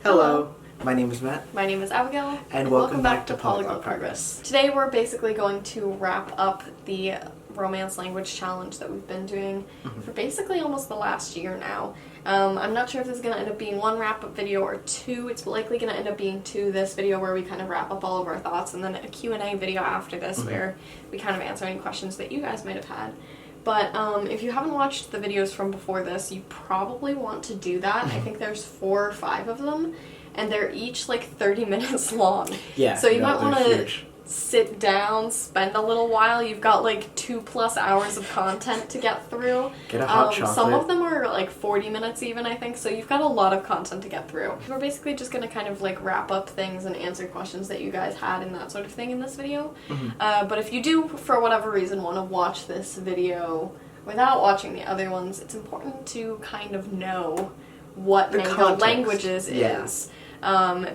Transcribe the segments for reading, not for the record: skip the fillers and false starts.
Hello, my name is Matt. My name is Abigail. And welcome back to Polyglot Progress. Today we're basically going to wrap up the Romance Language Challenge that we've been doing for basically almost the last year now. I'm not sure if this is going to end up being one wrap-up video or two. It's likely going to end up being two, this video where we kind of wrap up all of our thoughts, and then a Q&A video after this where we kind of answer any questions that you guys might have had. But if you haven't watched the videos from before this, you probably want to do that. I think there's 4 or 5 of them, and they're each like 30 minutes long. Yeah, so you might want to huge. sit down, spend a little while. You've got like 2+ hours of content to get through. Get a hot chocolate. Some of them are like 40 minutes even, I think, so you've got a lot of content to get through. We're basically just going to kind of like wrap up things and answer questions that you guys had and that sort of thing in this video. But if you do, for whatever reason, want to watch this video without watching the other ones, it's important to kind of know what Mango Languages is.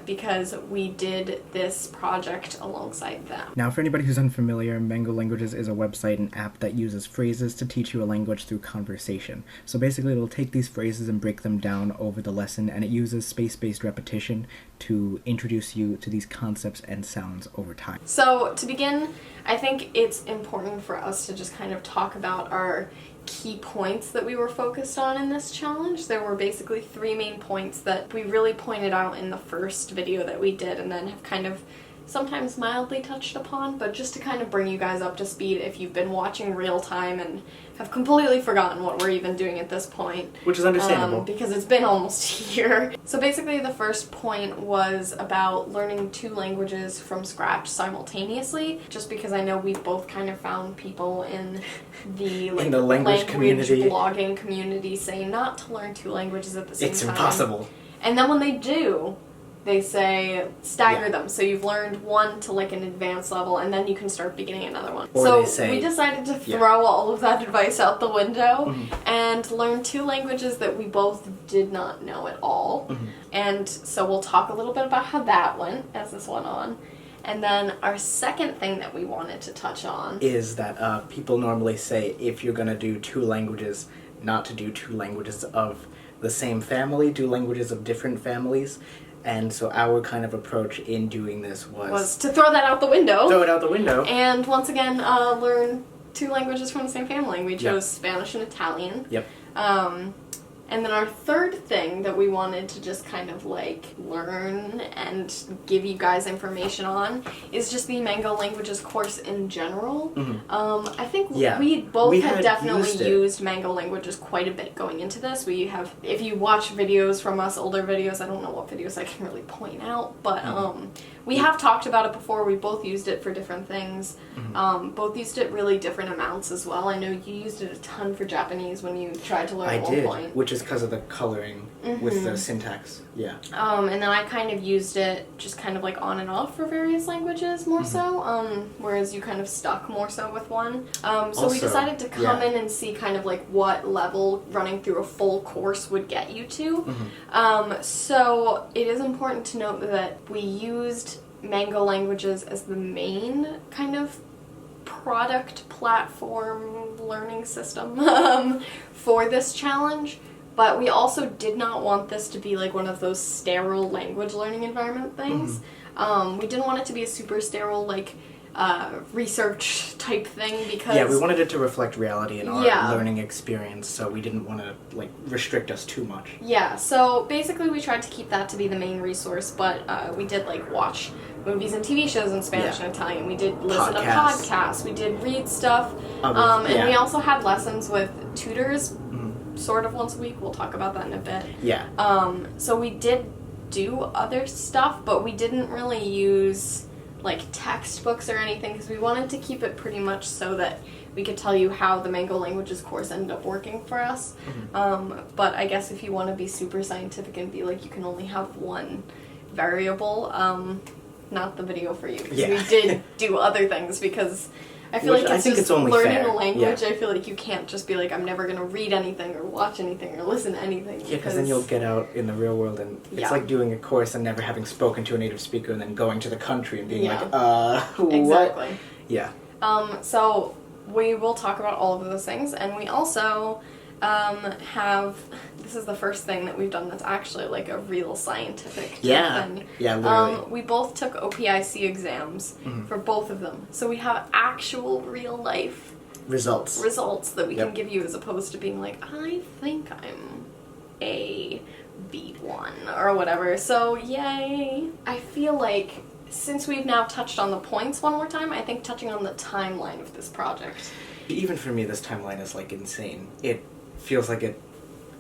Because we did this project alongside them. Now, for anybody who's unfamiliar, Mango Languages is a website and app that uses phrases to teach you a language through conversation. So basically, it'll take these phrases and break them down over the lesson, and it uses space-based repetition to introduce you to these concepts and sounds over time. So, to begin, I think it's important for us to just kind of talk about our key points that we were focused on in this challenge. There were basically 3 main points that we really pointed out in the first video that we did, and then have kind of sometimes mildly touched upon, but just to kind of bring you guys up to speed if you've been watching real time and have completely forgotten what we're even doing at this point. Which is understandable. Because it's been almost a year. So basically the first point was about learning 2 languages from scratch simultaneously, just because I know we've both kind of found people in the, like, language community, blogging community saying not to learn 2 languages at the same time. It's impossible. And then when they do, they say stagger them, so you've learned one to like an advanced level and then you can start beginning another one. Or so they say, we decided to throw all of that advice out the window and learn 2 languages that we both did not know at all. And so we'll talk a little bit about how that went as this went on. And then our second thing that we wanted to touch on is that people normally say if you're going to do 2 languages, not to do 2 languages of the same family, do languages of different families. And so our kind of approach in doing this was to throw that out the window. Throw it out the window. And once again, learn 2 languages from the same family. We chose Spanish and Italian. Yep. And then our third thing that we wanted to just kind of like learn and give you guys information on is just the Mango Languages course in general. I think we both have definitely used Mango Languages quite a bit going into this. We have, if you watch videos from us, older videos, I don't know what videos I can really point out, but we have talked about it before. We both used it for different things. Both used it really different amounts as well. I know you used it a ton for Japanese when you tried to learn at one point. Which is because of the coloring with the syntax. Yeah. And then I kind of used it just kind of like on and off for various languages more so, whereas you kind of stuck more so with one. So we decided to come in and see kind of like what level running through a full course would get you to. So it is important to note that we used Mango Languages as the main kind of product platform learning system for this challenge. But we also did not want this to be like one of those sterile language learning environment things. We didn't want it to be a super sterile like research type thing because... Yeah, we wanted it to reflect reality in our learning experience, so we didn't want to like restrict us too much. Yeah, so basically we tried to keep that to be the main resource, but we did like watch movies and TV shows in Spanish and Italian. We did listen to podcasts. We did read stuff. And we also had lessons with tutors sort of once a week. We'll talk about that in a bit. Yeah. So we did do other stuff, but we didn't really use like textbooks or anything because we wanted to keep it pretty much so that we could tell you how the Mango Languages course ended up working for us. But I guess if you want to be super scientific and be like you can only have one variable, not the video for you because we did do other things because I feel like it's just learning a language. I feel like you can't just be like, I'm never going to read anything or watch anything or listen to anything. Yeah, because then you'll get out in the real world and it's like doing a course and never having spoken to a native speaker and then going to the country and being like, what? Exactly. Yeah. So we will talk about all of those things, and we also this is the first thing that we've done that's actually like a real scientific thing. Yeah, literally. We both took OPIC exams for both of them. So we have actual real life results that we can give you, as opposed to being like, I think I'm a B1 or whatever. So yay. I feel like since we've now touched on the points one more time, I think touching on the timeline of this project. Even for me, this timeline is like insane. It feels like it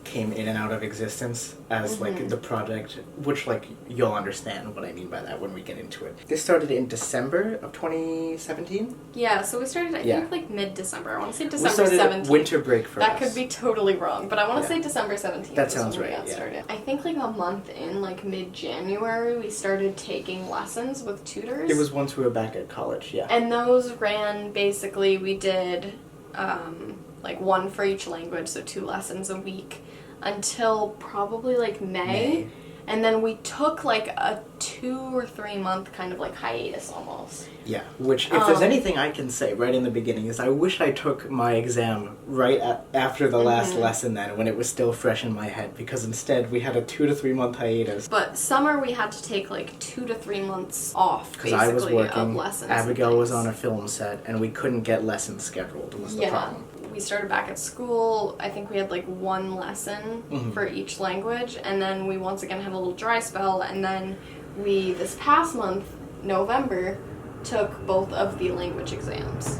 came in and out of existence as like the project, which like you'll understand what I mean by that when we get into it. This started in December of 2017. Yeah, so we started I think like mid-December. I want to say We December started 17th. Winter break for That us. could be totally wrong, but I want to say December 17th. That sounds right, We got yeah. started. I think like a month in, like mid-January, we started taking lessons with tutors. It was once we were back at college, yeah. And those ran basically, we did like one for each language, so 2 lessons a week until probably like May. And then we took like a 2 or 3 month kind of like hiatus almost. Yeah, which if there's anything I can say right in the beginning is I wish I took my exam right after the last lesson then, when it was still fresh in my head, because instead we had a 2 to 3 month hiatus. But summer we had to take like 2 to 3 months off, Because I was working, of lessons. Abigail was on a film set, and we couldn't get lessons scheduled was the problem. We started back at school. I think we had like 1 lesson for each language, and then we once again had a little dry spell, and then we, this past month, November, took both of the language exams,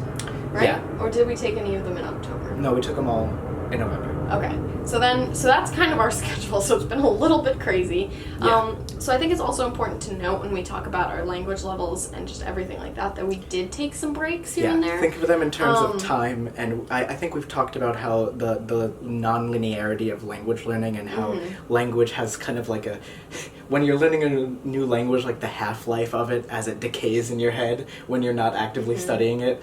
right? Yeah. Or did we take any of them in October? No, we took them all in November. Okay, so that's kind of our schedule, so it's been a little bit crazy. Yeah. So I think it's also important to note when we talk about our language levels and just everything like that we did take some breaks here and there. Think of them in terms of time, and I think we've talked about how the non-linearity of language learning and how language has kind of like a... When you're learning a new language, like the half-life of it as it decays in your head when you're not actively studying it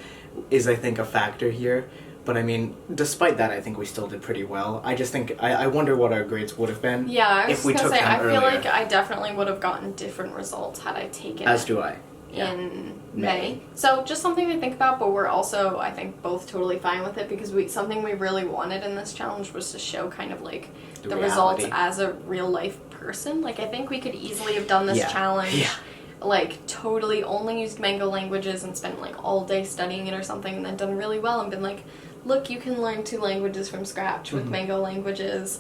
is, I think, a factor here. But I mean, despite that, I think we still did pretty well. I just think, I wonder what our grades would have been if we took them I earlier. feel like I definitely would have gotten different results had I taken As it do I. in May. So just something to think about, but we're also, I think, both totally fine with it, because something we really wanted in this challenge was to show kind of like the results as a real life person. Like, I think we could easily have done this challenge like totally only used Mango languages and spent like all day studying it or something, and then done really well and been like, look, you can learn 2 languages from scratch with Mango languages.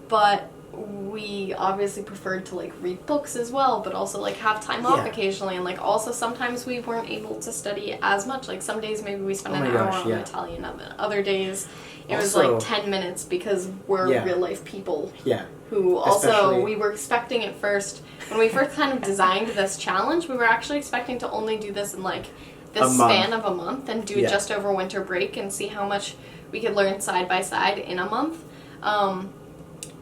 But we obviously preferred to like read books as well, but also like have time off occasionally, and like also sometimes we weren't able to study as much. Like some days maybe we spent an hour on Italian, other days it was like 10 minutes, because we're real life people who also, we were expecting at first, when we first kind of designed this challenge, we were actually expecting to only do this in like this span of a month and do it just over winter break and see how much we could learn side by side in a month.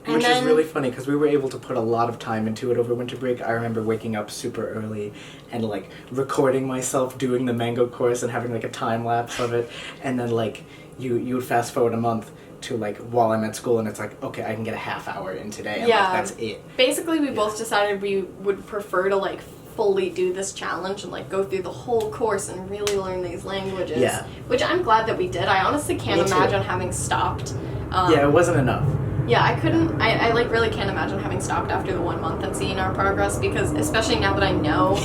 Which is really funny, because we were able to put a lot of time into it over winter break. I remember waking up super early and like recording myself doing the Mango course and having like a time lapse of it, and then like you would fast forward a month to like while I'm at school, and it's like, okay, I can get a half hour in today, and like, that's it. Basically, we both decided we would prefer to like fully do this challenge and like go through the whole course and really learn these languages. Yeah. Which I'm glad that we did. I honestly can't imagine having stopped. It wasn't enough. Yeah, I couldn't, I like really can't imagine having stopped after the 1 month and seeing our progress, because especially now that I know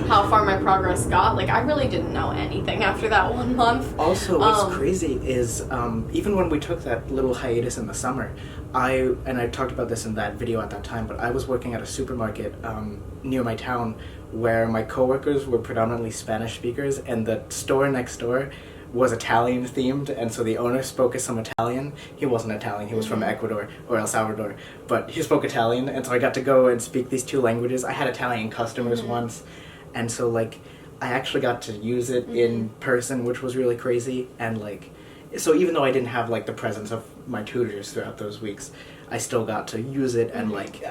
how far my progress got, like I really didn't know anything after that 1 month. Also, what's crazy is even when we took that little hiatus in the summer, I talked about this in that video at that time, but I was working at a supermarket near my town where my coworkers were predominantly Spanish speakers, and the store next door was Italian themed, and so the owner spoke some Italian. He wasn't Italian, he was from Ecuador or El Salvador, but he spoke Italian, and so I got to go and speak these 2 languages. I had Italian customers once, and so like I actually got to use it in person, which was really crazy. And like, so even though I didn't have like the presence of my tutors throughout those weeks, I still got to use it, and like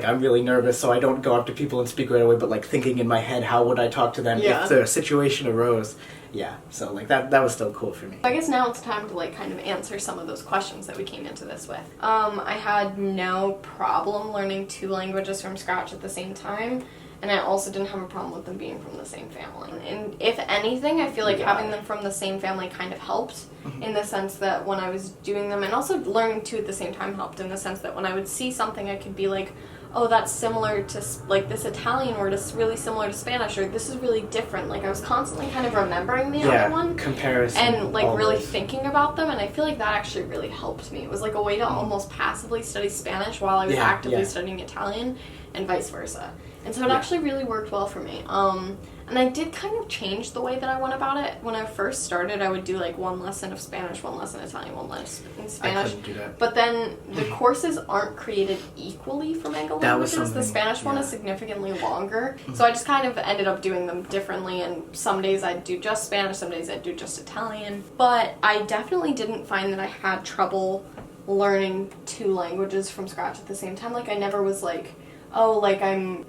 I'm really nervous, so I don't go up to people and speak right away, but like thinking in my head, how would I talk to them if the situation arose? Yeah, so like that was still cool for me. I guess now it's time to like kind of answer some of those questions that we came into this with. I had no problem learning 2 languages from scratch at the same time, and I also didn't have a problem with them being from the same family. And if anything, I feel like having them from the same family kind of helped in the sense that when I was doing them, and also learning two at the same time helped in the sense that when I would see something, I could be like, oh, that's similar to, like, this Italian word is really similar to Spanish, or this is really different. Like, I was constantly kind of remembering the other one. Comparison. And, like, always. really thinking about them, and I feel like that actually really helped me. It was, like, a way to almost passively study Spanish while I was actively studying Italian, and vice versa. And so it actually really worked well for me. And I did kind of change the way that I went about it. When I first started, I would do like one lesson of Spanish, one lesson Italian, one lesson in Spanish. I couldn't do that. But then the courses aren't created equally for Mango languages. The Spanish one is significantly longer. So I just kind of ended up doing them differently, and some days I'd do just Spanish, some days I'd do just Italian. But I definitely didn't find that I had trouble learning two languages from scratch at the same time. Like, I never was like, oh, like, I'm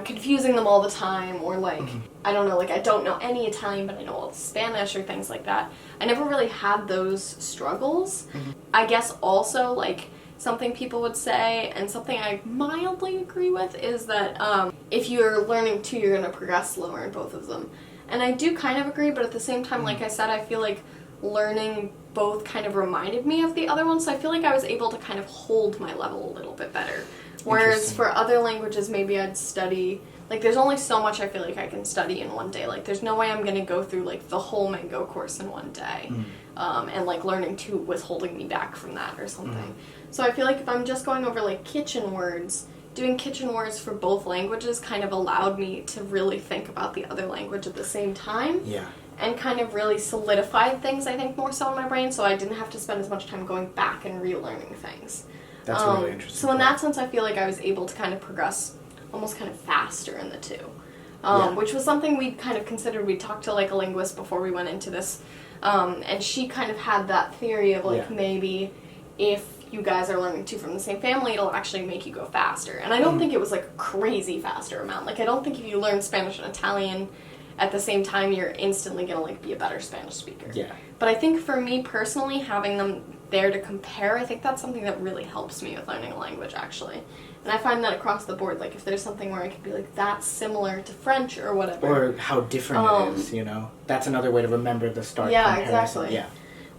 confusing them all the time, or like, I don't know, like, I don't know any Italian, but I know all the Spanish, or things like that. I never really had those struggles. I guess also, like, something people would say, and something I mildly agree with, is that if you're learning two, you're going to progress slower in both of them. And I do kind of agree, but at the same time, like I said, I feel like learning both kind of reminded me of the other one, so I feel like I was able to kind of hold my level a little bit better. Whereas for other languages, maybe I'd study, like, there's only so much I feel like I can study in one day. Like, there's no way I'm going to go through, like, the whole Mango course in one day. And, like, learning two was holding me back from that or something. So I feel like if I'm just going over, like, kitchen words, doing kitchen words for both languages kind of allowed me to really think about the other language at the same time. Yeah. And kind of really solidified things, I think, more so in my brain, so I didn't have to spend as much time going back and relearning things. That's really interesting. So in that sense, I feel like I was able to kind of progress almost kind of faster in the two. Which was something we kind of considered. We talked to, like, a linguist before we went into this, and she kind of had that theory of, like, maybe if you guys are learning two from the same family, it'll actually make you go faster. And I don't think it was, like, a crazy faster amount. Like, I don't think if you learn Spanish and Italian at the same time, you're instantly going to, like, be a better Spanish speaker. Yeah. But I think for me personally, having them there to compare, I think that's something that really helps me with learning a language, actually. And I find that across the board, like, if there's something where I could be like, that's similar to French or whatever. Or how different it is, you know? That's another way to remember the start comparison. Exactly. Yeah.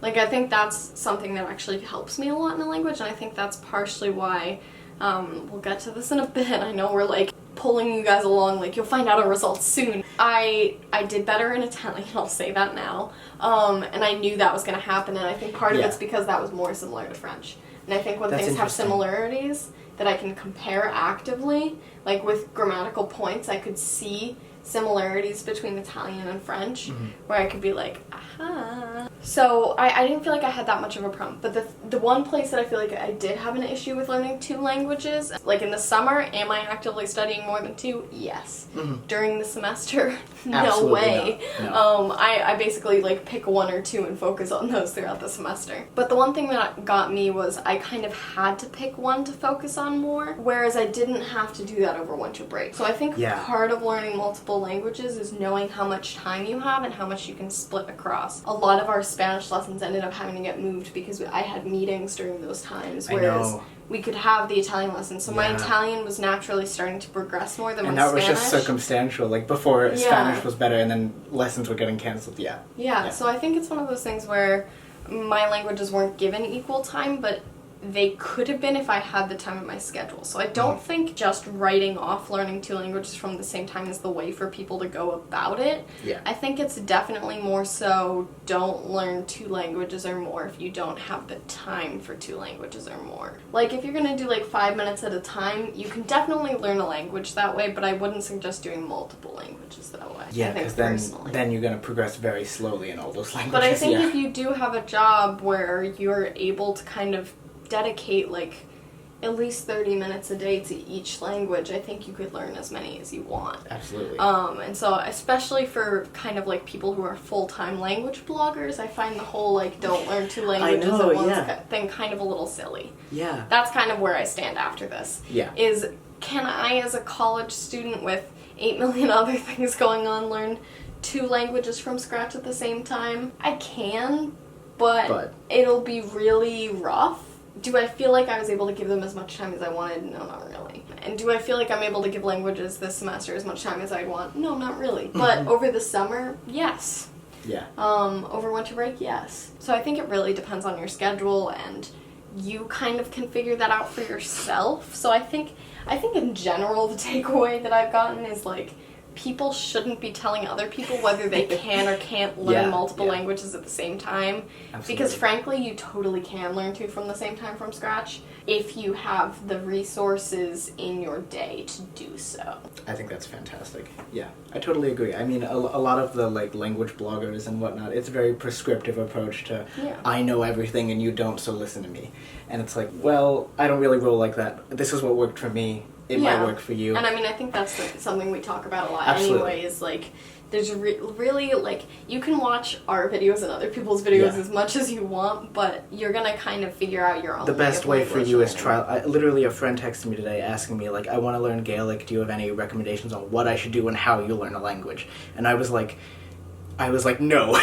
Like, I think that's something that actually helps me a lot in a language, and I think that's partially why, we'll get to this in a bit. I know we're, like, pulling you guys along, like, you'll find out our results soon. I did better in Italian, I'll say that now, and I knew that was going to happen, and I think part of it's because that was more similar to French. And I think when things have similarities that I can compare actively, like with grammatical points, I could see similarities between Italian and French, where I could be like, aha. So I didn't feel like I had that much of a problem. But the one place that I feel like I did have an issue with learning two languages, like in the summer, am I actively studying more than two? Yes. During the semester, no way. No. I basically, like, pick one or two and focus on those throughout the semester. But the one thing that got me was I kind of had to pick one to focus on more, whereas I didn't have to do that over winter break. So I think part of learning multiple languages is knowing how much time you have and how much you can split across. A lot of our Spanish lessons ended up having to get moved because I had meetings during those times, whereas we could have the Italian lessons. So my Italian was naturally starting to progress more than my Spanish. And that was just circumstantial. Like, before, Spanish was better, and then lessons were getting canceled. Yeah, so I think it's one of those things where my languages weren't given equal time, but they could have been if I had the time in my schedule. So I don't think just writing off learning two languages from the same time is the way for people to go about it. Yeah. I think it's definitely more so don't learn two languages or more if you don't have the time for two languages or more. Like, if you're going to do, like, 5 minutes at a time, you can definitely learn a language that way, but I wouldn't suggest doing multiple languages that way. Yeah, because then you're going to progress very slowly in all those languages. But I think if you do have a job where you're able to kind of dedicate, like, at least 30 minutes a day to each language, I think you could learn as many as you want. Absolutely. And so, especially for kind of, like, people who are full-time language bloggers, I find the whole, like, don't learn two languages at once thing kind of a little silly. Yeah. That's kind of where I stand after this. Yeah. Is, can I, as a college student with 8 million other things going on, learn two languages from scratch at the same time? I can, but it'll be really rough. Do I feel like I was able to give them as much time as I wanted? No, not really. And do I feel like I'm able to give languages this semester as much time as I'd want? No, not really. But over the summer, yes. Yeah. Over winter break, yes. So I think it really depends on your schedule, and you kind of can figure that out for yourself. So I think in general the takeaway that I've gotten is like, people shouldn't be telling other people whether they can or can't learn multiple languages at the same time. Absolutely. Because frankly, you totally can learn two from the same time from scratch if you have the resources in your day to do so. I think that's fantastic. Yeah, I totally agree. I mean, a lot of the like language bloggers and whatnot, it's a very prescriptive approach to I know everything and you don't, so listen to me. And it's like, well, I don't really roll like that. This is what worked for me. It might work for you. And I mean, I think that's something we talk about a lot anyway, is like, there's really, like, you can watch our videos and other people's videos as much as you want, but you're gonna kind of figure out your own The best way for you is trial. Literally, a friend texted me today asking me, like, I want to learn Gaelic, do you have any recommendations on what I should do and how you learn a language? And I was like, no.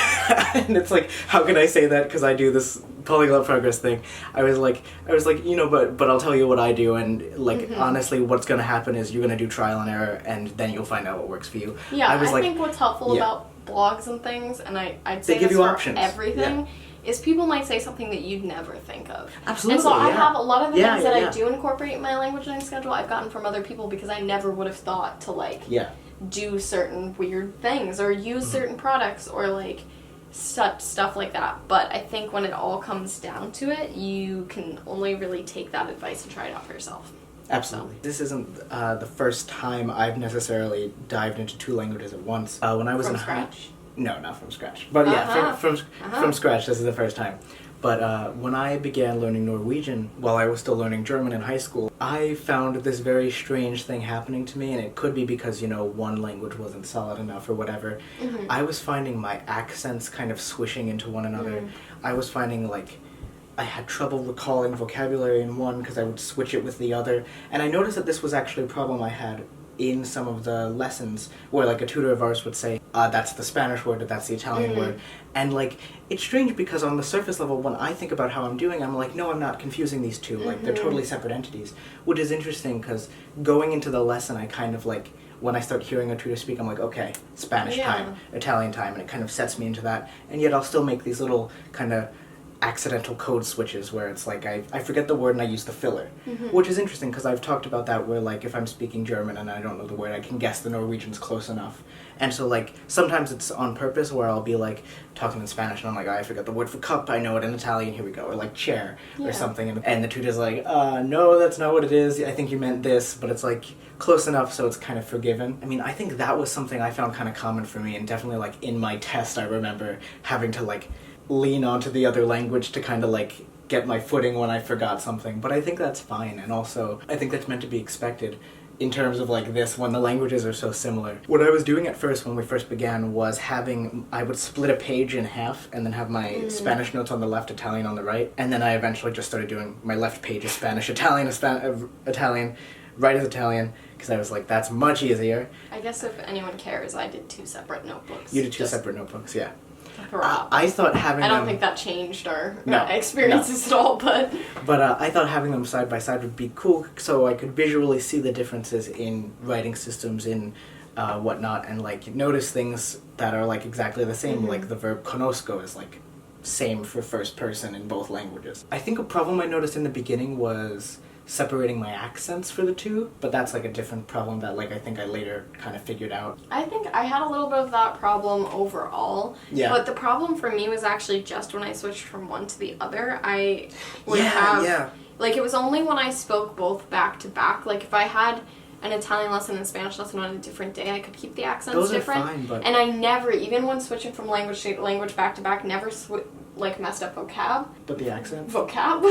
And it's like, how can I say that? Because I do this Polyglot Progress thing. I was like, you know, but I'll tell you what I do, and like, honestly, what's going to happen is you're going to do trial and error, and then you'll find out what works for you. Yeah, I think what's helpful about blogs and things, and I'd say this for options. Everything, is people might say something that you'd never think of. Absolutely. And so I have a lot of the things that I do incorporate in my language learning schedule, I've gotten from other people because I never would have thought to like do certain weird things or use certain products or like stuff like that. But I think when it all comes down to it, you can only really take that advice and try it out for yourself. Absolutely. This isn't the first time I've necessarily dived into two languages at once. When I was from scratch? No, not from scratch. But from scratch, this is the first time. But when I began learning Norwegian while I was still learning German in high school, I found this very strange thing happening to me, and it could be because, you know, one language wasn't solid enough or whatever. I was finding my accents kind of swishing into one another. I was finding, like, I had trouble recalling vocabulary in one because I would switch it with the other. And I noticed that this was actually a problem I had in some of the lessons where, like, a tutor of ours would say, that's the Spanish word or that's the Italian word. And, like, it's strange because on the surface level, when I think about how I'm doing, I'm like, no, I'm not confusing these two. Like, they're totally separate entities. Which is interesting because going into the lesson, I kind of, like, when I start hearing a tutor speak, I'm like, okay, Spanish time, Italian time, and it kind of sets me into that. And yet I'll still make these little kind of accidental code switches where it's like I forget the word and I use the filler, which is interesting because I've talked about that where, like, if I'm speaking German and I don't know the word, I can guess the Norwegian's close enough. And so, like, sometimes it's on purpose where I'll be, like, talking in Spanish and I'm like, oh, I forgot the word for cup, I know it in Italian, here we go, or like chair or something, and the tutor's like, no, that's not what it is, I think you meant this, but it's like close enough so it's kind of forgiven. I mean, I think that was something I found kind of common for me, and definitely, like, in my test I remember having to, like, lean onto the other language to kind of, like, get my footing when I forgot something. But I think that's fine, and also I think that's meant to be expected in terms of, like, this, when the languages are so similar. What I was doing at first when we first began was I would split a page in half and then have my Spanish notes on the left, Italian on the right, and then I eventually just started doing my left page is Spanish, Italian, Italian, right is Italian, because I was like, that's much easier. I guess if anyone cares, I did 2 separate notebooks. You did 2 separate notebooks, yeah. I thought having I don't them, think that changed our experiences at all, but I thought having them side by side would be cool, so I could visually see the differences in writing systems, in whatnot, and, like, notice things that are, like, exactly the same, like the verb conozco is, like, same for first person in both languages. I think a problem I noticed in the beginning was separating my accents for the two, but that's, like, a different problem that, like, I think I later kind of figured out. I think I had a little bit of that problem overall, but the problem for me was actually just when I switched from one to the other. I would have, like, it was only when I spoke both back to back, like, if I had an Italian lesson and a Spanish lesson on a different day, I could keep the accents Those different. Are fine, but and I never, even when switching from language to language back to back, never messed up vocab. But the accent? Vocab.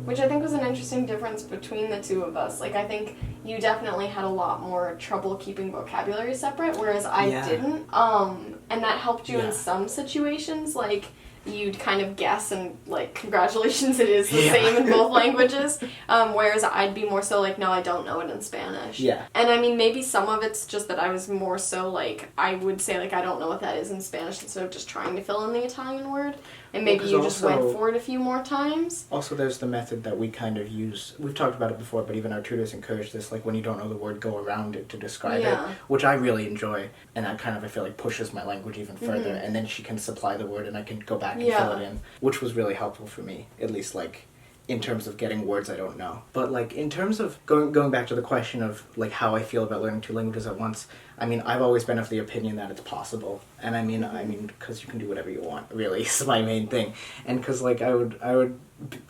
Which I think was an interesting difference between the two of us. Like, I think you definitely had a lot more trouble keeping vocabulary separate, whereas I didn't. And that helped you in some situations, like, you'd kind of guess and, like, congratulations, it is the same in both languages, whereas I'd be more so like, no, I don't know it in Spanish. And I mean, maybe some of it's just that I was more so like, I would say, like, I don't know what that is in Spanish instead of just trying to fill in the Italian word. and maybe Well, you just 'cause went also- for it a few more times. Also, there's the method that we kind of use. We've talked about it before, but even our tutors encourage this. Like when you don't know the word, go around it to describe it, which I really enjoy, and that kind of I feel like pushes my language even further. And then she can supply the word, and I can go back and fill it in, which was really helpful for me, at least like in terms of getting words I don't know. But like in terms of going back to the question of like how I feel about learning two languages at once, I mean, I've always been of the opinion that it's possible. And I mean, because you can do whatever you want, really, is my main thing. And because like I would,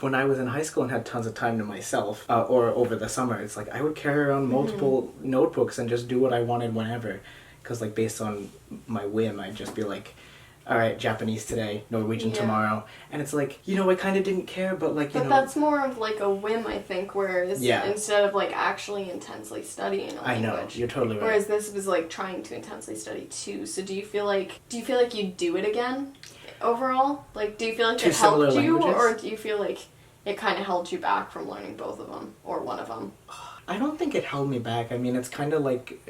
when I was in high school and had tons of time to myself, or over the summer, it's like I would carry around multiple notebooks and just do what I wanted whenever. Because like based on my whim, I'd just be like, all right, Japanese today, Norwegian tomorrow. And it's like, you know, I kind of didn't care, but like, you know. But that's more of like a whim, I think, whereas instead of like actually intensely studying a language. I know, you're totally right. Whereas this was like trying to intensely study too. So do you feel like you'd do it again overall? Like, do you feel like it helped you, or do you feel like it kind of held you back from learning both of them or one of them? I don't think it held me back. I mean, it's kind of like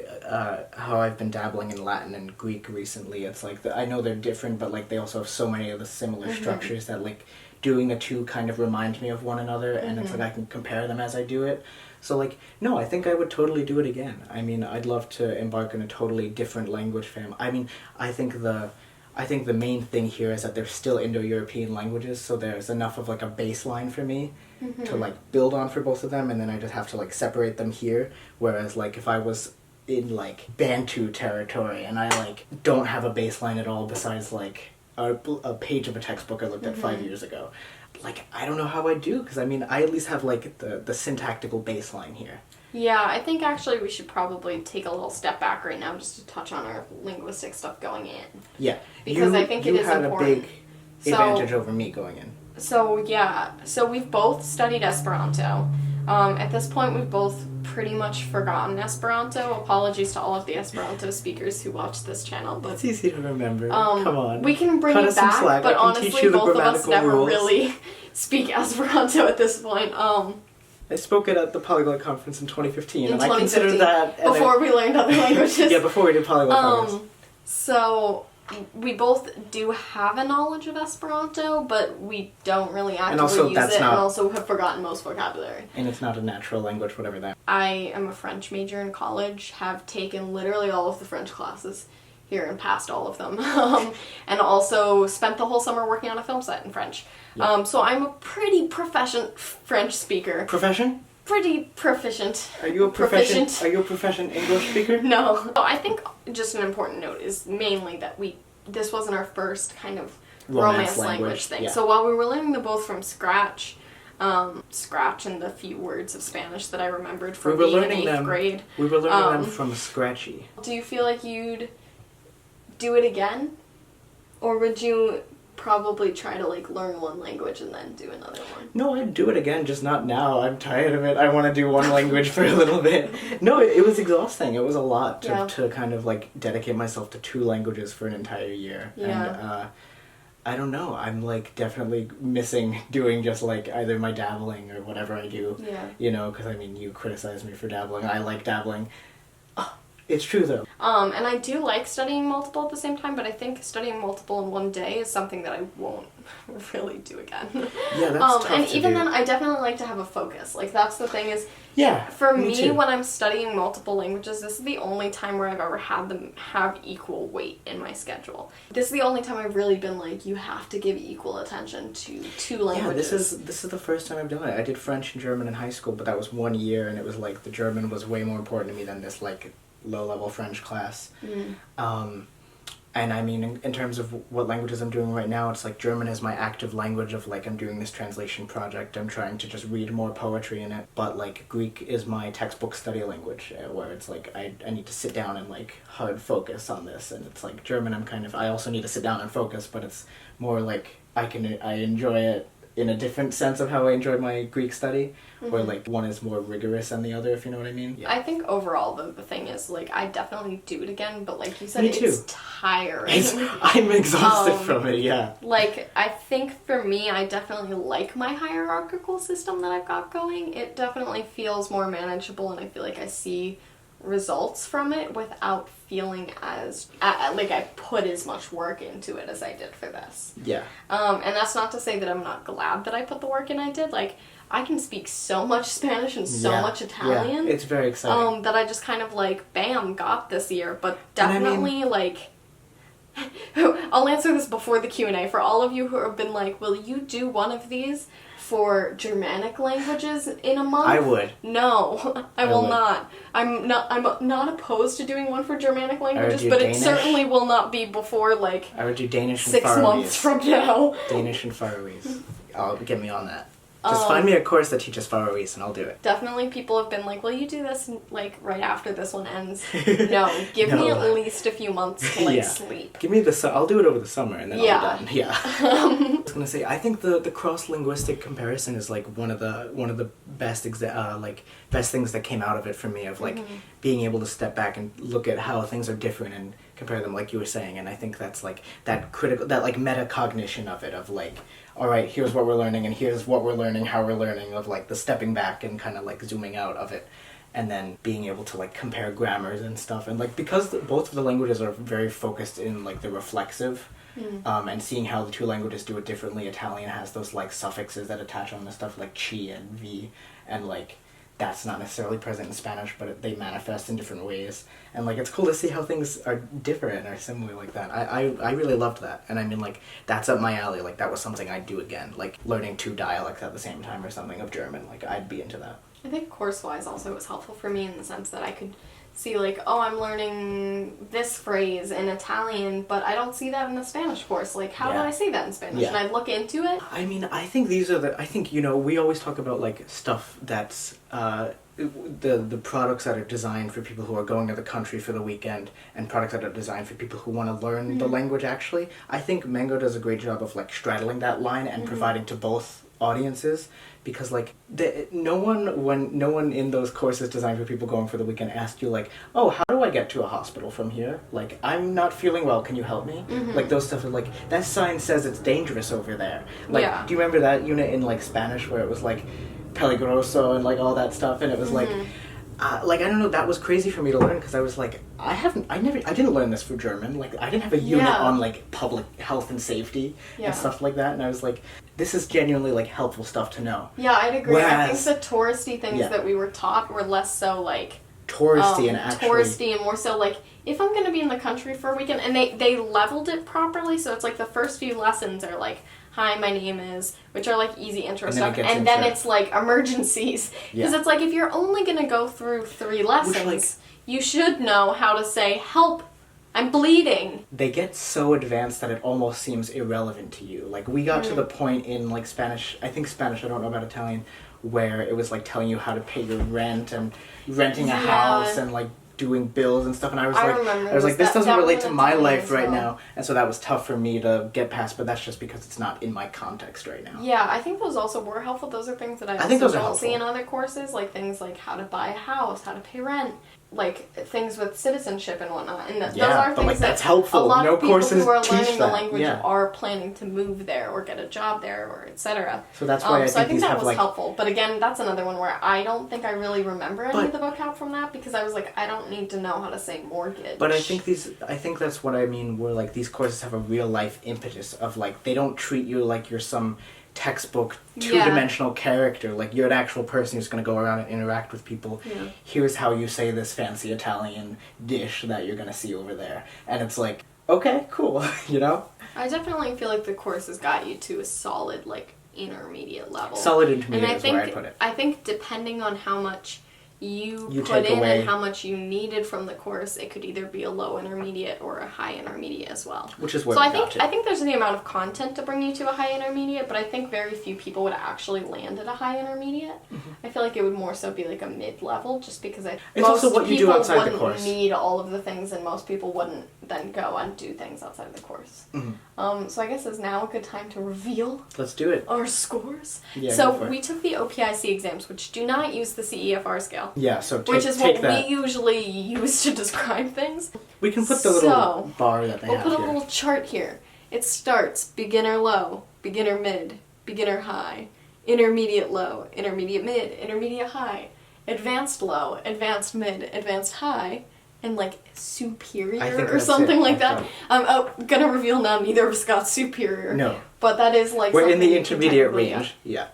how I've been dabbling in Latin and Greek recently. It's like, I know they're different, but like they also have so many of the similar structures that like doing the two kind of remind me of one another, and it's like I can compare them as I do it. So like, no, I think I would totally do it again. I mean, I'd love to embark on a totally different language family. I mean, I think the main thing here is that they're still Indo-European languages, so there's enough of like a baseline for me to like build on for both of them, and then I just have to like separate them here. Whereas like if I was in like Bantu territory and I like don't have a baseline at all besides like a page of a textbook I looked at 5 years ago, like I don't know how I do, because I mean I at least have like the syntactical baseline here. Yeah, I think actually we should probably take a little step back right now just to touch on our linguistic stuff going in. Yeah. Because I think it is important. You had a big advantage over me going in. So we've both studied Esperanto. At this point we've both pretty much forgotten Esperanto. Apologies to all of the Esperanto speakers who watch this channel, but it's easy to remember. Come on. We can bring it back, but honestly both of us never really speak Esperanto at this point. I spoke it at the Polyglot Conference in 2015, and I consider that... Before we learned other languages. Yeah, before we did Polyglot Progress. So, we both do have a knowledge of Esperanto, but we don't really actively use it, and also have forgotten most vocabulary. And it's not a natural language, whatever that... I am a French major in college, have taken literally all of the French classes here and passed all of them, and also spent the whole summer working on a film set in French. Yeah. So I'm a pretty proficient French speaker. Profession? Pretty proficient. Are you a proficient English speaker? No. So I think just an important note is mainly that this wasn't our first kind of romance language thing. Yeah. So while we were learning them both from scratch and the few words of Spanish that I remembered from being in 8th grade. We were learning them from scratchy. Do you feel like you'd do it again? Or would you probably try to like learn one language and then do another one? No, I'd do it again, just not now. I'm tired of it. I want to do one language for a little bit. No, it was exhausting. It was a lot to kind of like dedicate myself to two languages for an entire year. Yeah. And I don't know. I'm like definitely missing doing just like either my dabbling or whatever I do. Yeah. You know, because I mean, you criticize me for dabbling. I like dabbling. It's true though. And I do like studying multiple at the same time, but I think studying multiple in one day is something that I won't really do again. Yeah, that's tough and to even do. then, I definitely like to have a focus. Like, that's the thing is, yeah, for me when I'm studying multiple languages, this is the only time where I've ever had them have equal weight in my schedule. This is the only time I've really been like, you have to give equal attention to two languages. Yeah, this is the first time I've done it. I did French and German in high school, but that was 1 year, and it was like the German was way more important to me than this like low-level French class. And I mean, in terms of what languages I'm doing right now, it's like German is my active language of like I'm doing this translation project. I'm trying to just read more poetry in it. But like Greek is my textbook study language, where it's like I need to sit down and like hard focus on this. And it's like German, I also need to sit down and focus, but it's more like I enjoy it in a different sense of how I enjoyed my Greek study, where like one is more rigorous than the other, if you know what I mean. Yeah. I think overall the thing is like I definitely do it again, but like you said, it's tiring. I'm exhausted from it, yeah. Like I think for me, I definitely like my hierarchical system that I've got going. It definitely feels more manageable, and I feel like I see results from it without feeling as like I put as much work into it as I did for this. Yeah. And that's not to say that I'm not glad that I put the work in I did. Like, I can speak so much Spanish and so much Italian. Yeah, it's very exciting. That I just kind of like, bam, got this year. But definitely, like, I'll answer this before the Q&A. For all of you who have been like, will you do one of these for Germanic languages in a month? I would. No, I will not. I'm not opposed to doing one for Germanic languages, but Danish. It certainly will not be before, like, I would do Danish and 6 Faroese. months from now. Danish and Faroese. Get me on that. Just find me a course that teaches Faroese and I'll do it. Definitely people have been like, will you do this, like, right after this one ends? No, give me at least a few months to, like, sleep. Give me I'll do it over the summer and then I'll be done. Yeah. I was gonna say, I think the cross-linguistic comparison is, like, one of the best best things that came out of it for me, of, like, being able to step back and look at how things are different and compare them, like you were saying. And I think that's, like, that like, metacognition of it, of, like, all right, here's what we're learning, and here's what we're learning, how we're learning, of, like, the stepping back and kind of, like, zooming out of it, and then being able to, like, compare grammars and stuff. And, like, because both of the languages are very focused in, like, the reflexive, and seeing how the two languages do it differently. Italian has those, like, suffixes that attach on the stuff, like chi and vi, and, like, that's not necessarily present in Spanish, but they manifest in different ways. And, like, it's cool to see how things are different or similar like that. I really loved that. And I mean, like, that's up my alley. Like, that was something I'd do again. Like, learning 2 dialects at the same time or something of German. Like, I'd be into that. I think course-wise also it was helpful for me in the sense that I could see, like, oh, I'm learning this phrase in Italian, but I don't see that in the Spanish course. Like, how do I say that in Spanish? And I'd look into it. I mean, I think we always talk about, like, stuff that's, the products that are designed for people who are going to the country for the weekend, and products that are designed for people who want to learn the language actually. I think Mango does a great job of, like, straddling that line and providing to both audiences, because, like, no one in those courses designed for people going for the weekend asked you, like, oh, how do I get to a hospital from here? Like, I'm not feeling well, can you help me? Like, those stuff are like, that sign says it's dangerous over there. Like, do you remember that unit in, like, Spanish where it was, like, peligroso and, like, all that stuff, and it was like, I don't know, that was crazy for me to learn, because I was like, I didn't learn this for German. Like, I didn't have a unit on, like, public health and safety and stuff like that, and I was like, this is genuinely, like, helpful stuff to know. Yeah, I'd agree. I think the touristy things that we were taught were less so, like, touristy and more so, like, if I'm going to be in the country for a weekend, and they leveled it properly, so it's like the first few lessons are like, hi, my name is, which are, like, easy intro stuff, and then it's, like, emergencies. Because it's like, if you're only going to go through 3 lessons, you should know how to say, help, I'm bleeding. They get so advanced that it almost seems irrelevant to you. Like, we got to the point in, like, Spanish, I don't know about Italian, where it was, like, telling you how to pay your rent and renting a house and, like, doing bills and stuff, and I was like, this doesn't relate to my life right now, and so that was tough for me to get past, but that's just because it's not in my context right now. Yeah, I think those also were helpful. Those are things that I think those don't see in other courses, like things like how to buy a house, how to pay rent, like things with citizenship and whatnot, and those are things that's helpful. A lot no of people courses who are teach learning the that. language are planning to move there or get a job there or etc. So that's why I think that was like, helpful. But again, that's another one where I don't think I really remember any of the vocab from that, because I was like, I don't need to know how to say mortgage. But I think that's what I mean, where, like, these courses have a real life impetus of, like, they don't treat you like you're some textbook 2-dimensional character. Like, you're an actual person who's going to go around and interact with people. Here's how you say this fancy Italian dish that you're going to see over there, and it's like, okay, cool. You know, I definitely feel like the course has got you to a solid, like, intermediate level. Solid intermediate is where I put it. I think depending on how much you put in and how much you needed from the course, it could either be a low intermediate or a high intermediate as well. Which is where I think there's the amount of content to bring you to a high intermediate, but I think very few people would actually land at a high intermediate. I feel like it would more so be like a mid-level, just because it's also what you do outside the course. Most people wouldn't need all of the things, and most people wouldn't then go and do things outside of the course. So I guess is now a good time to reveal. Let's do it. Our scores. Yeah, so we took the OPIC exams, which do not use the CEFR scale. Yeah, so which is what we usually use to describe things. We can put the little bar that they have here. We'll put a little chart here. It starts beginner low, beginner mid, beginner high, intermediate low, intermediate mid, intermediate high, advanced low, advanced mid, advanced high, and like superior I think or that's something it. like that. I'm gonna reveal now, neither of us got superior. No. But that is like We're in the something intermediate technically, range. Yeah.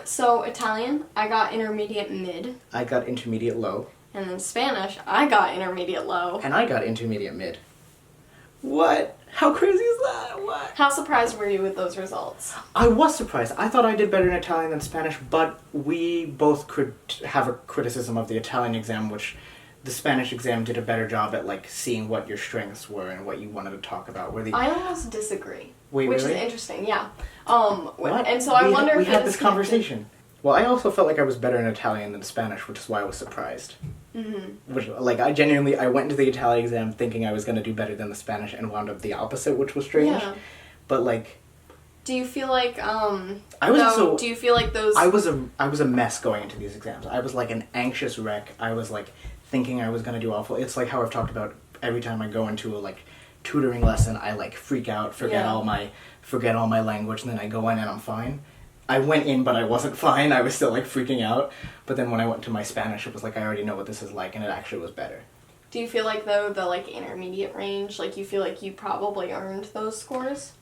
So Italian, I got intermediate mid. I got intermediate low. And then Spanish, I got intermediate low. And I got intermediate mid. What? How crazy is that? What? How surprised were you with those results? I was surprised. I thought I did better in Italian than Spanish, but we both could have a criticism of the Italian exam, which the Spanish exam did a better job at, like, seeing what your strengths were and what you wanted to talk about. I almost disagree. Wait, which really? is interesting, yeah. What? And so I wonder if we it had is this conversation. Well, I also felt like I was better in Italian than Spanish, which is why I was surprised. Mm-hmm. Which, like, I went into the Italian exam thinking I was going to do better than the Spanish and wound up the opposite, which was strange. Yeah. But, like... Do you feel like, do you feel like those... I was a mess going into these exams. I was, like, an anxious wreck. I was, like, thinking I was going to do awful. It's like how I've talked about every time I go into a, like, tutoring lesson, I, like, freak out, forget all my language, and then I go in and I'm fine. I went in, but I wasn't fine. I was still, like, freaking out. But then when I went to my Spanish, it was like, I already know what this is like, and it actually was better. Do you feel like, though, the, like, intermediate range, like, you feel like you probably earned those scores?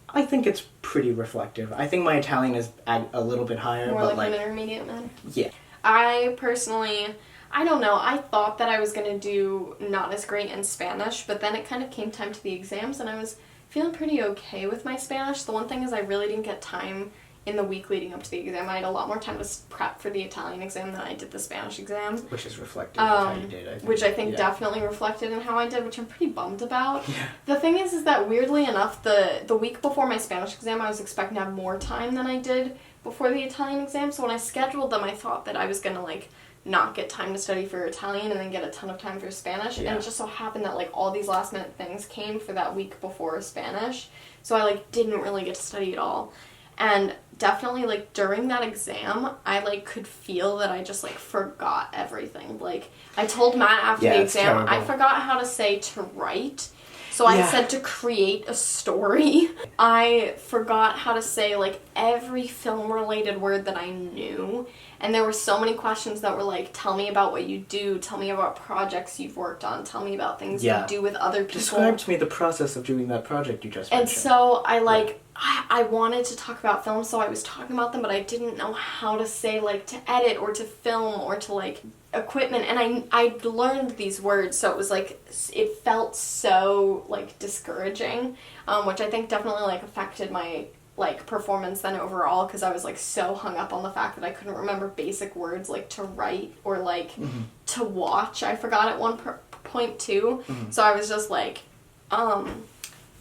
I think it's pretty reflective. I think my Italian is a little bit higher, More but, like an intermediate mid? Yeah. I personally... I don't know, I thought that I was going to do not as great in Spanish, but then it kind of came time to the exams, and I was feeling pretty okay with my Spanish. The one thing is I really didn't get time in the week leading up to the exam. I had a lot more time to prep for the Italian exam than I did the Spanish exam. Which is reflective of how you did, I think. Which I think definitely reflected in how I did, which I'm pretty bummed about. Yeah. The thing is that weirdly enough, the week before my Spanish exam, I was expecting to have more time than I did before the Italian exam, so when I scheduled them, I thought that I was going to, like, not get time to study for Italian and then get a ton of time for Spanish. Yeah. And it just so happened that, like, all these last minute things came for that week before Spanish. So I, like, didn't really get to study at all. And definitely, like, during that exam, I, like, could feel that I just, like, forgot everything. Like, I told Matt after the exam, terrible. I forgot how to say to write. So I said to create a story. I forgot how to say, like, every film-related word that I knew. And there were so many questions that were like, tell me about what you do, tell me about projects you've worked on, tell me about things you do with other people. Describe to me the process of doing that project you just mentioned. And so I wanted to talk about films, so I was talking about them, but I didn't know how to say, like, to edit or to film or to, like, equipment. And I learned these words, so it was, like, it felt so, like, discouraging, which I think definitely, like, affected my, like, performance then overall, because I was, like, so hung up on the fact that I couldn't remember basic words, like, to write or, like, to watch. I forgot at one point, too. Mm-hmm. So I was just, like,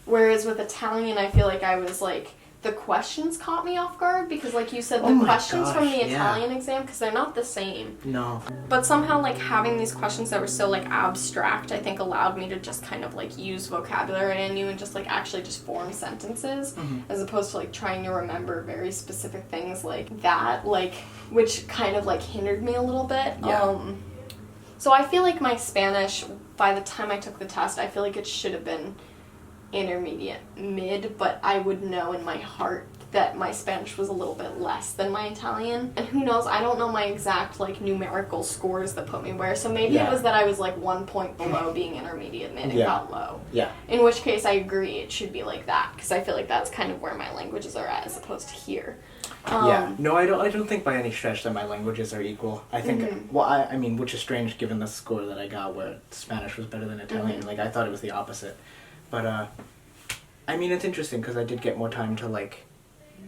whereas with Italian, I feel like I was, like, the questions caught me off guard, because, like you said, the questions from the Italian exam, because they're not the same. No. But somehow, like, having these questions that were so, like, abstract, I think allowed me to just kind of, like, use vocabulary I knew and just, like, actually just form sentences, as opposed to, like, trying to remember very specific things like that, like, which kind of, like, hindered me a little bit. Yeah. So I feel like my Spanish, by the time I took the test, I feel like it should have been intermediate mid, but I would know in my heart that my Spanish was a little bit less than my Italian. And who knows, I don't know my exact, like, numerical scores that put me where, so maybe it was that I was, like, 1 point below being intermediate mid and got low. Yeah. In which case I agree it should be like that, because I feel like that's kind of where my languages are at as opposed to here. No, I don't think by any stretch that my languages are equal. I think, well, I mean, which is strange given the score that I got where Spanish was better than Italian. Like, I thought it was the opposite. But, I mean, it's interesting because I did get more time to, like,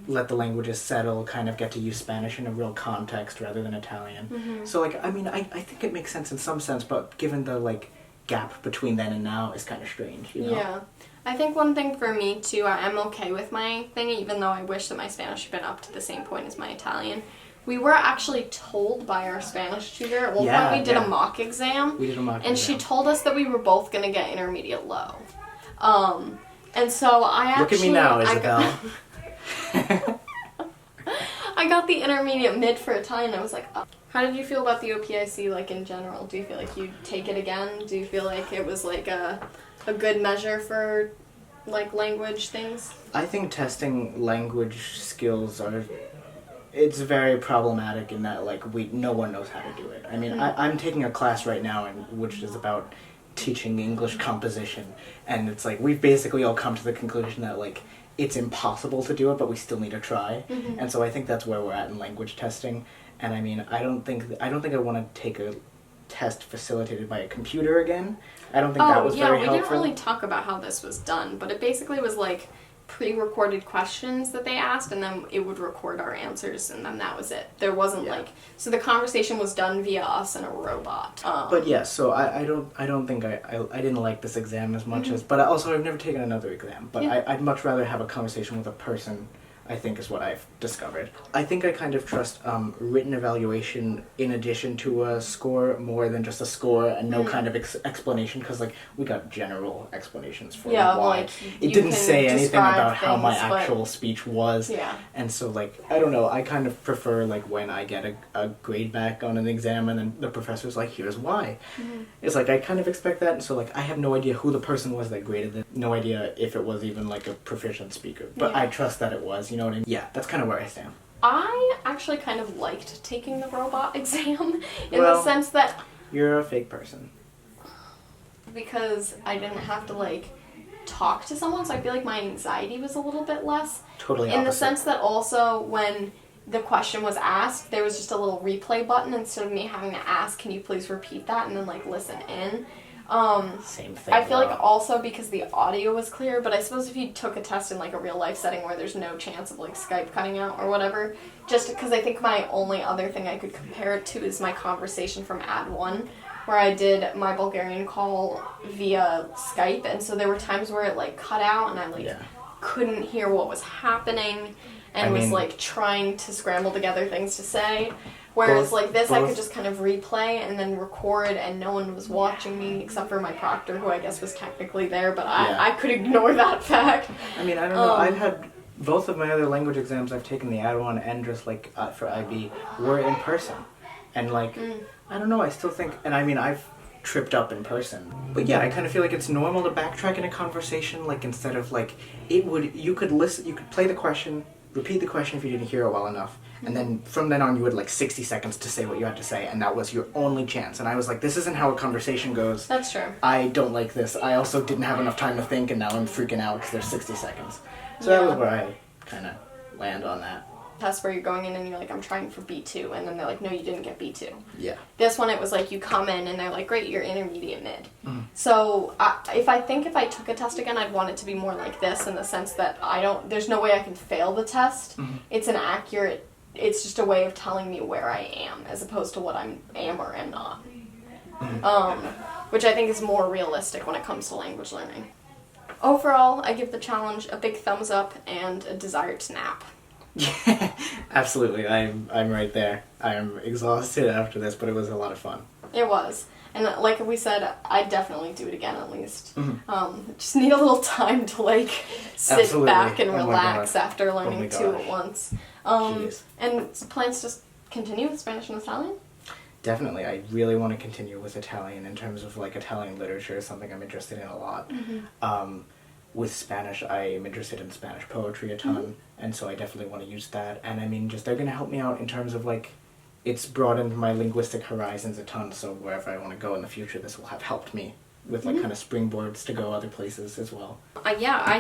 let the languages settle, kind of get to use Spanish in a real context rather than Italian. So, like, I mean, I think it makes sense in some sense, but given the, like, gap between then and now is kind of strange, you know? Yeah. I think one thing for me, too, I'm okay with my thing, even though I wish that my Spanish had been up to the same point as my Italian. We were actually told by our Spanish tutor, at one point we did a mock exam. We did a mock exam. And she told us that we were both going to get intermediate low. And so I actually... Look at me now, Isabel. I got the intermediate mid for Italian. I was like, oh. How did you feel about the OPIC, like, in general? Do you feel like you'd take it again? Do you feel like it was, like, a good measure for, like, language things? I think testing language skills it's very problematic in that, like, no one knows how to do it. I mean, I'm taking a class right now which is about teaching English composition, and it's like, we've basically all come to the conclusion that, like, it's impossible to do it, but we still need to try. And so I think that's where we're at in language testing. And I mean, I don't think I want to take a test facilitated by a computer again. I don't think that was very helpful. We didn't really talk about how this was done, but it basically was like pre-recorded questions that they asked, and then it would record our answers, and then that was it. There wasn't like, so the conversation was done via us and a robot. But yeah, so I don't think I didn't like this exam as much as, but also I've never taken another exam, but I'd much rather have a conversation with a person, I think, is what I've discovered. I think I kind of trust written evaluation in addition to a score more than just a score and no kind of explanation, because like we got general explanations for why. Like, it didn't say anything about how my actual speech was. And so like, I don't know, I kind of prefer like when I get a grade back on an exam and then the professor's like, here's why. It's like, I kind of expect that, and so like I have no idea who the person was that graded it, no idea if it was even like a proficient speaker, but I trust that it was, you know what I mean? Yeah, that's kind of where I stand. I actually kind of liked taking the robot exam in the sense that... You're a fake person. Because I didn't have to, like, talk to someone, so I feel like my anxiety was a little bit less. Totally opposite. In the sense that also when the question was asked, there was just a little replay button instead of me having to ask, can you please repeat that, and then, like, listen in. Same thing. I feel like also because the audio was clear, but I suppose if you took a test in like a real life setting where there's no chance of like Skype cutting out or whatever, just because I think my only other thing I could compare it to is my conversation from Ad 1, where I did my Bulgarian call via Skype, and so there were times where it like cut out and I like couldn't hear what was happening and was like trying to scramble together things to say. Whereas, like, this I could just kind of replay and then record, and no one was watching me except for my proctor, who I guess was technically there, but I could ignore that fact. I mean, I don't know. I've had both of my other language exams I've taken, the Ad 1 and just, like, for IB, were in person. And, like, I don't know, I still think, and I mean, I've tripped up in person. But yeah, I kind of feel like it's normal to backtrack in a conversation, like, instead of, like, you could play the question, repeat the question if you didn't hear it well enough, and then from then on you had like 60 seconds to say what you had to say, and that was your only chance. And I was like, this isn't how a conversation goes. That's true. I don't like this. I also didn't have enough time to think, and now I'm freaking out because there's 60 seconds. So that was where I kind of land on that. Test where you're going in and you're like, I'm trying for B2, and then they're like, no, you didn't get B2. Yeah. This one, it was like, you come in and they're like, great, you're intermediate mid. So if I took a test again, I'd want it to be more like this, in the sense that there's no way I can fail the test. It's just a way of telling me where I am, as opposed to what I am or am not. Which I think is more realistic when it comes to language learning. Overall, I give the challenge a big thumbs up and a desire to nap. Yeah, absolutely. I'm right there. I am exhausted after this, but it was a lot of fun. It was. And like we said, I'd definitely do it again at least. Just need a little time to like sit back and relax after learning two at once. And plans to continue with Spanish and Italian? Definitely. I really want to continue with Italian in terms of like Italian literature, something I'm interested in a lot. With Spanish, I am interested in Spanish poetry a ton, and so I definitely want to use that. And I mean, they're going to help me out in terms of like, it's broadened my linguistic horizons a ton, so wherever I want to go in the future, this will have helped me with like kind of springboards to go other places as well. Yeah, I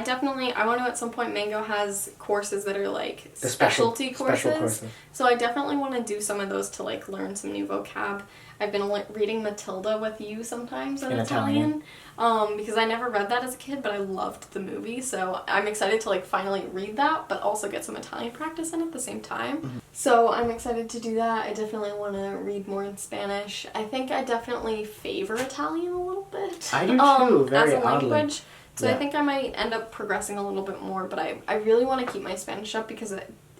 want to at some point, Mango has courses that are like specialty courses. Special courses. So I definitely want to do some of those to like learn some new vocab. I've been reading Matilda with you sometimes in Italian. Because I never read that as a kid, but I loved the movie, so I'm excited to like finally read that, but also get some Italian practice in at the same time. So I'm excited to do that. I definitely want to read more in Spanish. I think I definitely favor Italian a little bit. I do too, very as a oddly. language. So I think I might end up progressing a little bit more, but I really want to keep my Spanish up because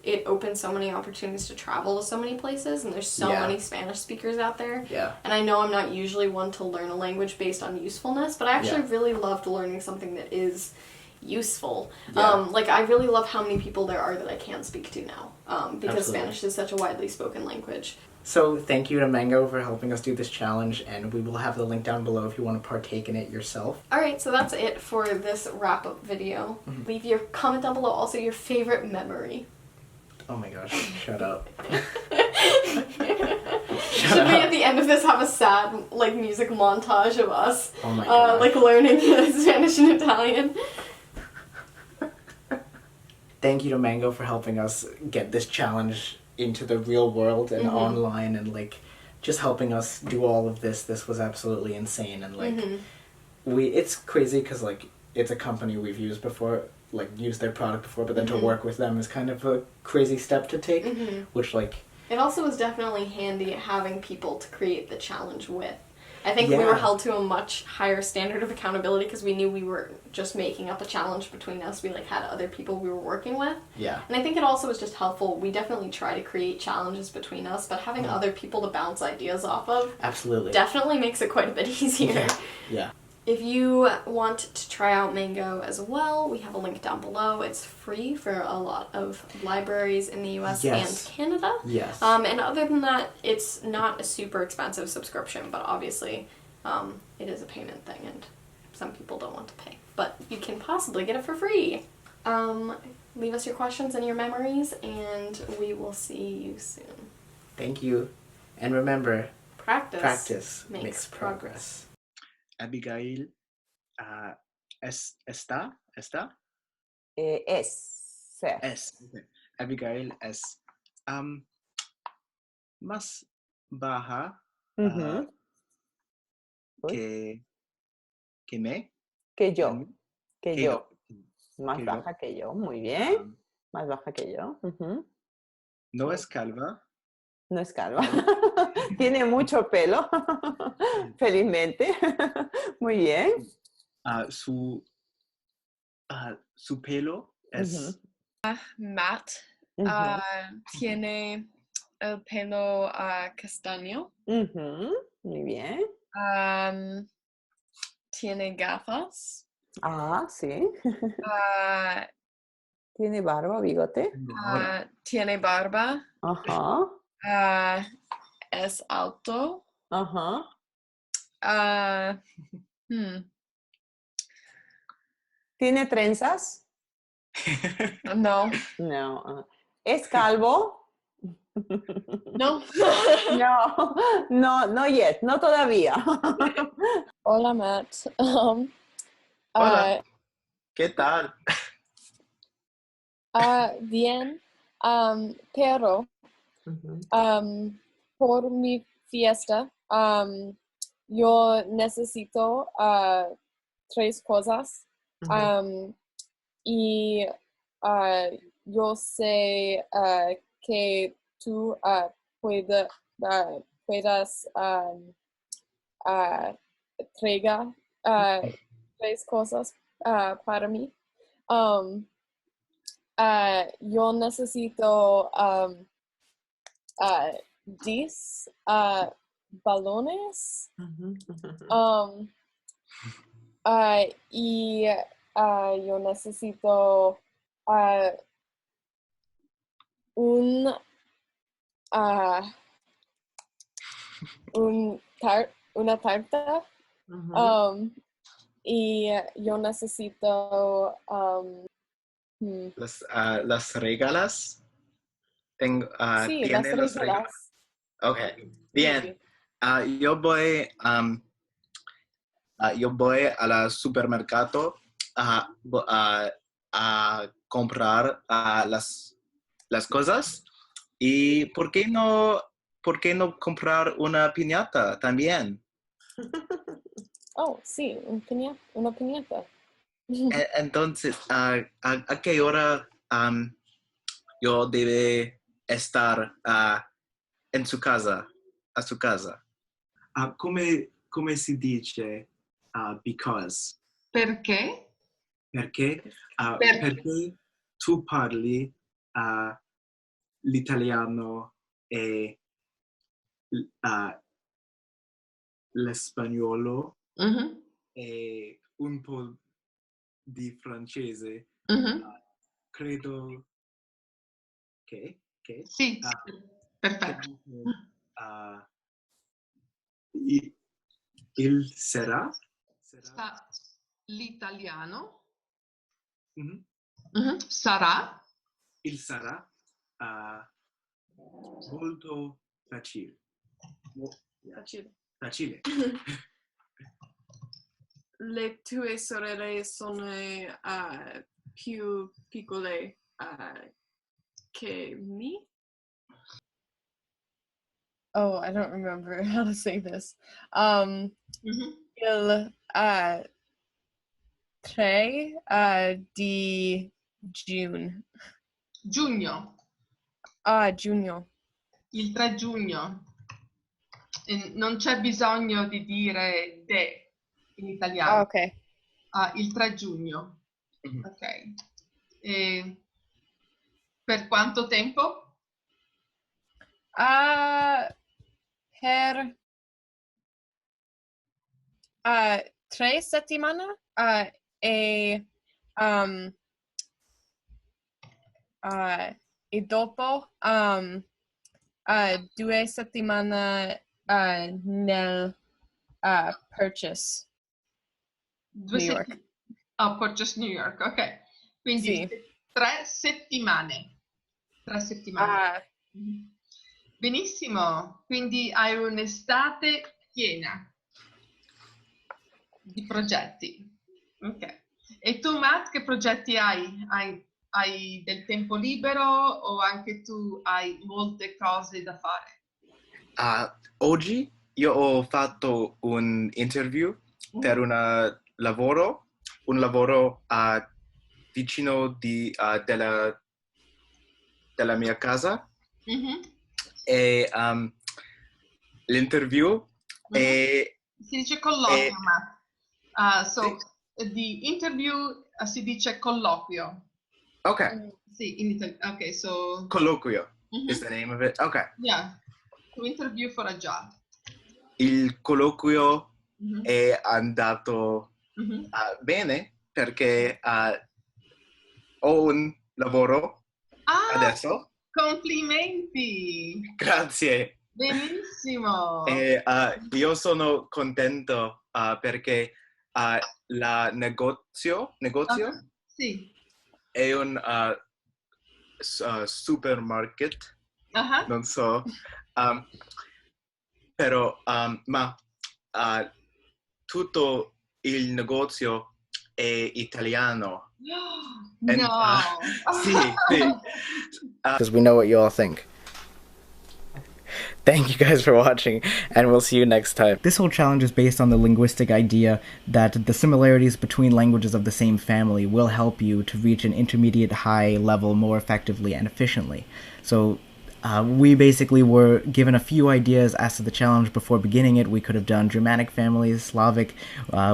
it opens so many opportunities to travel to so many places, and there's so many Spanish speakers out there. Yeah. And I know I'm not usually one to learn a language based on usefulness, but I actually really loved learning something that is useful. Like, I really love how many people there are that I can speak to now, because Spanish is such a widely spoken language. So thank you to Mango for helping us do this challenge, and we will have the link down below if you want to partake in it yourself. Alright, so that's it for this wrap-up video. Leave your comment down below, also your favorite memory. Oh my gosh, shut up. Should we at the end of this have a sad like music montage of us Oh my gosh. like learning Spanish and Italian? Thank you to Mango for helping us get this challenge into the real world and online, and like just helping us do all of this. This was absolutely insane, and like it's crazy because like it's a company we've used before, like used their product before, but then to work with them is kind of a crazy step to take, which like it also was definitely handy having people to create the challenge with. I think we were held to a much higher standard of accountability because we knew we were just making up a challenge between us. We like had other people we were working with. Yeah. And I think it also was just helpful. We definitely try to create challenges between us, but having other people to bounce ideas off of absolutely definitely makes it quite a bit easier. Yeah. If you want to try out Mango as well, we have a link down below. It's free for a lot of libraries in the US and Canada. Yes. And other than that, it's not a super expensive subscription, but obviously it is a payment thing and some people don't want to pay. But you can possibly get it for free. Leave us your questions and your memories, and we will see you soon. Thank you. And remember, practice makes progress. Abigail está? Es. Okay. Abigail es más baja Ujú. que me. Que yo. Que Que yo. yo. Más Que baja que yo. Muy bien. Más baja que yo. Ujú. No es calva. No es calva. Tiene mucho pelo. Felizmente. Muy bien. Su pelo es Matt Ujú. tiene el pelo castaño. Ujú. Muy bien. Tiene gafas. Sí. Tiene barba, bigote. Tiene barba. Ajá. Es alto. Ajá. ¿Tiene trenzas? No. No. ¿Es calvo? No. No yet, no todavía. Hola, Matt. Hola. ¿Qué tal? Bien. Pero por mi fiesta, yo necesito 3 cosas. Y yo sé que tú puedas traiga 3 cosas para mí. Yo necesito 10 balones. Y yo necesito una tarta. Y yo necesito las regalas. sí, ¿Tiene las regalas. Okay, bien. Sí. Yo voy a la supermercado a comprar las cosas. ¿Y por qué no comprar una piñata también? Oh, sí, una piñata. Entonces, ¿a qué hora yo debe estar en su casa, a su casa? Come si dice because? Perché? Perché? Perché tu parli l'italiano e l'espagnolo e un po' di francese. Credo che Sì, perfetto. Il sarà L'italiano Mhm. sarà Il sarà molto facile. Facile. Facile. Le tue sorelle sono più piccole che me? Oh, I don't remember how to say this. Il 3 di June. Giugno. Giugno. Il 3 giugno. Non c'è bisogno di dire de in italiano. Ok. Il 3 giugno. Ok. E per quanto tempo? Per 3 settimane e dopo 2 settimane nel Purchase New York. Purchase New York, ok. Quindi Sì. 3 settimane. 3 settimane. Benissimo, quindi hai un'estate piena di progetti. Ok. E tu, Matt, che progetti hai? Hai del tempo libero o anche tu hai molte cose da fare? Oggi io ho fatto un interview per un lavoro vicino della mia casa e l'interview è... Si dice colloquio, Matt. The interview si dice colloquio. Ok. Sì, in italiano. Ok, so... Colloquio is the name of it. Ok. Yeah, to interview for a job. Il colloquio è andato bene perché ho un lavoro adesso. Complimenti! Grazie. Benissimo! E io sono contento perché la negozio sì. è un supermarket, non so, però ma tutto il negozio è italiano. No! Sì. Because we know what you all think. Thank you guys for watching, and we'll see you next time. This whole challenge is based on the linguistic idea that the similarities between languages of the same family will help you to reach an intermediate high level more effectively and efficiently. So we basically were given a few ideas as to the challenge before beginning it. We could have done Germanic families, Slavic.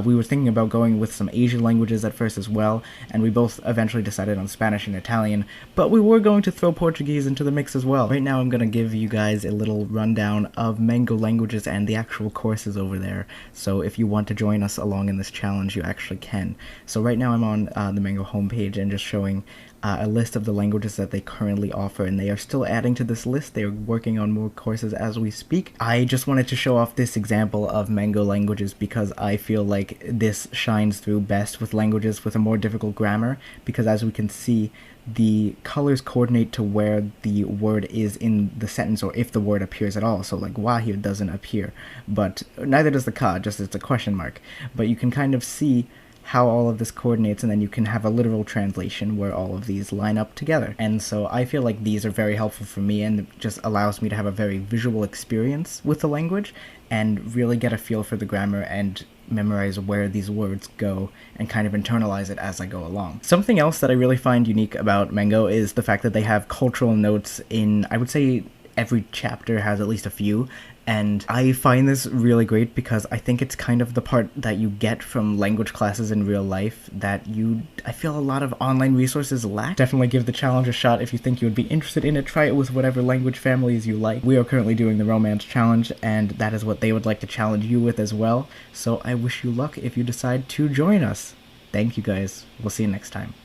We were thinking about going with some Asian languages at first as well, and we both eventually decided on Spanish and Italian, but we were going to throw Portuguese into the mix as well. Right now I'm going to give you guys a little rundown of Mango languages and the actual courses over there, so if you want to join us along in this challenge, you actually can. So right now I'm on the Mango homepage and just showing a list of the languages that they currently offer, and they are still adding to this list. They are working on more courses as we speak. I just wanted to show off this example of Mango languages because I feel like this shines through best with languages with a more difficult grammar, because as we can see, the colors coordinate to where the word is in the sentence, or if the word appears at all. So like wa here doesn't appear, but neither does the ka, just it's a question mark. But you can kind of see how all of this coordinates, and then you can have a literal translation where all of these line up together. And so I feel like these are very helpful for me, and it just allows me to have a very visual experience with the language and really get a feel for the grammar and memorize where these words go and kind of internalize it as I go along. Something else that I really find unique about Mango is the fact that they have cultural notes in, I would say, every chapter has at least a few, and I find this really great because I think it's kind of the part that you get from language classes in real life that I feel a lot of online resources lack. Definitely give the challenge a shot if you think you would be interested in it. Try it with whatever language families you like. We are currently doing the Romance Challenge, and that is what they would like to challenge you with as well, so I wish you luck if you decide to join us. Thank you guys. We'll see you next time.